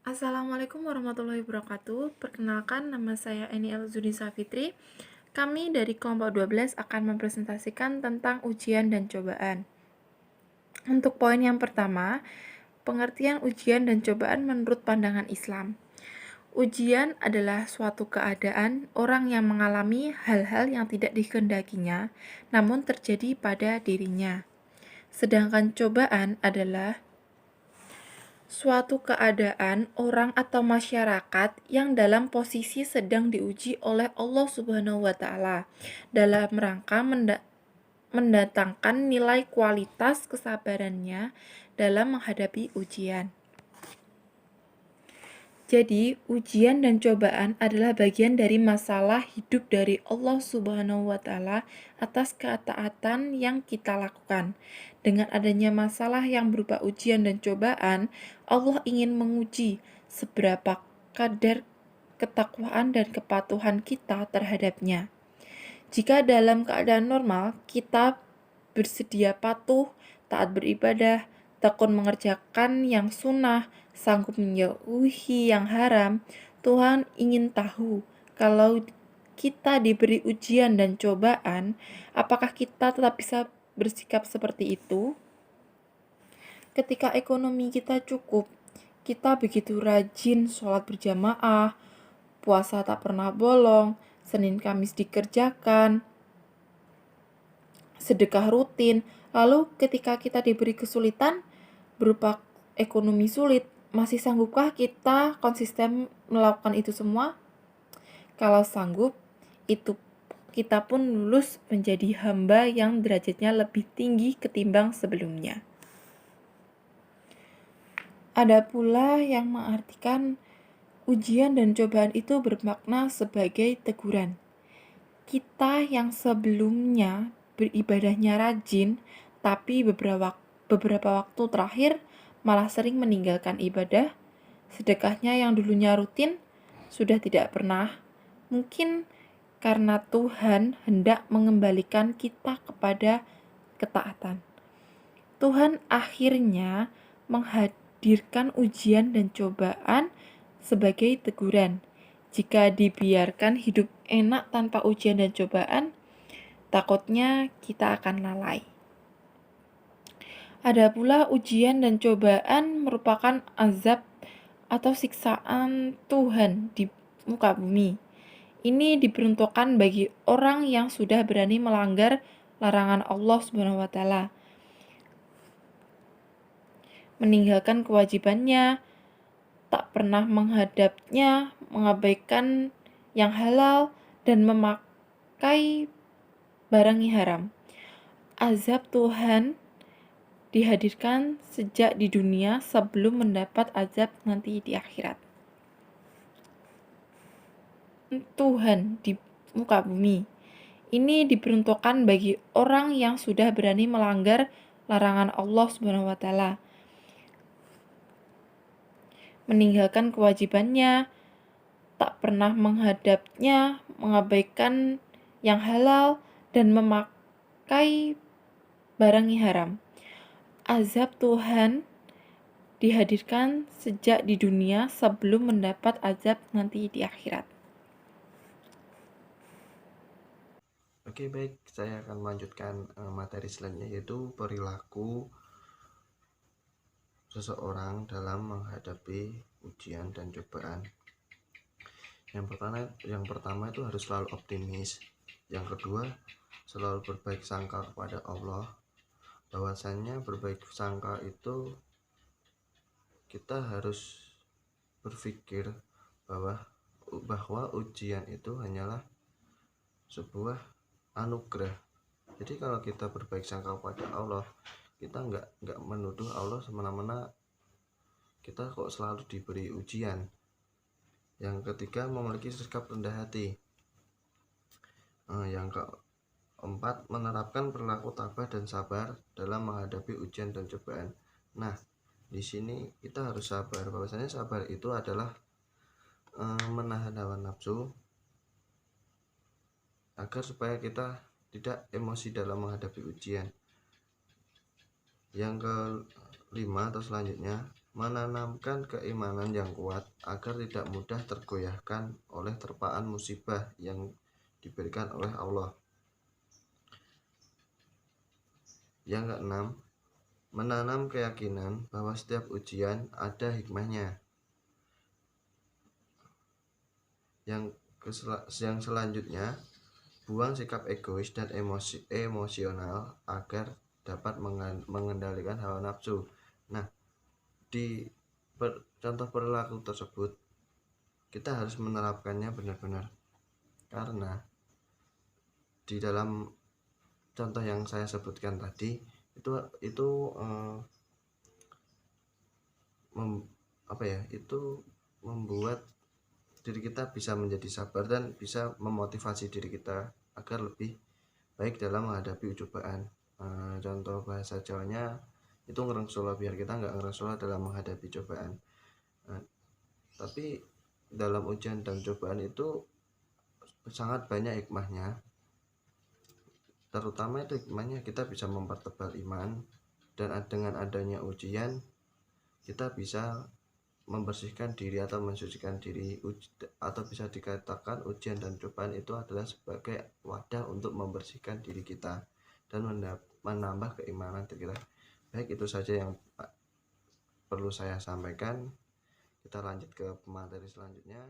Assalamualaikum warahmatullahi wabarakatuh. Perkenalkan, nama saya Eni Elzuni Safitri. Kami dari kelompok 12 akan mempresentasikan tentang ujian dan cobaan. Untuk poin yang pertama, pengertian ujian dan cobaan menurut pandangan Islam. Ujian adalah suatu keadaan orang yang mengalami hal-hal yang tidak dikehendakinya, namun terjadi pada dirinya. Sedangkan cobaan adalah suatu keadaan orang atau masyarakat yang dalam posisi sedang diuji oleh Allah Subhanahu wa taala dalam rangka mendatangkan nilai kualitas kesabarannya dalam menghadapi ujian. Jadi, ujian dan cobaan adalah bagian dari masalah hidup dari Allah Subhanahu wa taala atas ketaatan yang kita lakukan. Dengan adanya masalah yang berupa ujian dan cobaan, Allah ingin menguji seberapa kadar ketakwaan dan kepatuhan kita terhadapnya. Jika dalam keadaan normal, kita bersedia patuh, taat beribadah, tekun mengerjakan yang sunnah, sanggup menjauhi yang haram, Tuhan ingin tahu kalau kita diberi ujian dan cobaan, apakah kita tetap bisa bersikap seperti itu? Ketika ekonomi kita cukup, kita begitu rajin sholat berjamaah, puasa tak pernah bolong, Senin Kamis dikerjakan, sedekah rutin. Lalu ketika kita diberi kesulitan berupa ekonomi sulit, masih sanggupkah kita konsisten melakukan itu semua? Kalau sanggup, itu kita pun lulus menjadi hamba yang derajatnya lebih tinggi ketimbang sebelumnya. Ada pula yang mengartikan ujian dan cobaan itu bermakna sebagai teguran. Kita yang sebelumnya beribadahnya rajin, tapi beberapa waktu terakhir malah sering meninggalkan ibadah, sedekahnya yang dulunya rutin sudah tidak pernah. Mungkin karena Tuhan hendak mengembalikan kita kepada ketaatan. Tuhan akhirnya menghadirkan ujian dan cobaan sebagai teguran. Jika dibiarkan hidup enak tanpa ujian dan cobaan, takutnya kita akan lalai. Ada pula ujian dan cobaan merupakan azab atau siksaan Tuhan di muka bumi. Ini diperuntukkan bagi orang yang sudah berani melanggar larangan Allah Subhanahu wa taala, meninggalkan kewajibannya, tak pernah menghadapnya, mengabaikan yang halal, dan memakai barang yang haram. Azab Tuhan dihadirkan sejak di dunia sebelum mendapat azab nanti di akhirat. Tuhan di muka bumi. Ini diperuntukkan bagi orang yang sudah berani melanggar larangan Allah Subhanahu wa taala, meninggalkan kewajibannya, tak pernah menghadapnya, mengabaikan yang halal, dan memakai barang yang haram. Azab Tuhan dihadirkan sejak di dunia sebelum mendapat azab nanti di akhirat. Oke, baik, saya akan melanjutkan materi selanjutnya, yaitu perilaku seseorang dalam menghadapi ujian dan cobaan. Yang pertama itu harus selalu optimis. Yang kedua, selalu berbaik sangka kepada Allah. Bahwasannya berbaik sangka itu kita harus berpikir bahwa ujian itu hanyalah sebuah anugerah. Jadi kalau kita berbaik sangka kepada Allah, kita nggak menuduh Allah semena-mena kita kok selalu diberi ujian. Yang ketiga, memiliki sikap rendah hati. Yang keempat, menerapkan perilaku tabah dan sabar dalam menghadapi ujian dan cobaan. Nah, di sini kita harus sabar. Bahwasanya sabar itu adalah menahan hawa nafsu agar supaya kita tidak emosi dalam menghadapi ujian. Yang kelima atau selanjutnya, menanamkan keimanan yang kuat agar tidak mudah tergoyahkan oleh terpaan musibah yang diberikan oleh Allah. Yang keenam, menanam keyakinan bahwa setiap ujian ada hikmahnya. Yang selanjutnya, buang sikap egois dan emosional agar dapat mengendalikan hawa nafsu. Nah, di contoh perilaku tersebut kita harus menerapkannya benar-benar, karena di dalam contoh yang saya sebutkan tadi itu membuat diri kita bisa menjadi sabar dan bisa memotivasi diri kita agar lebih baik dalam menghadapi cobaan. Contoh bahasa Jawanya itu ngerengsola, biar kita nggak ngerengsola dalam menghadapi cobaan. Tapi dalam ujian dan cobaan itu sangat banyak hikmahnya, terutama itu hikmahnya kita bisa mempertebal iman, dan dengan adanya ujian kita bisa membersihkan diri atau mensucikan diri, atau bisa dikatakan ujian dan cobaan itu adalah sebagai wadah untuk membersihkan diri kita dan menambah keimanan kita. Baik, itu saja yang perlu saya sampaikan. Kita lanjut ke materi selanjutnya.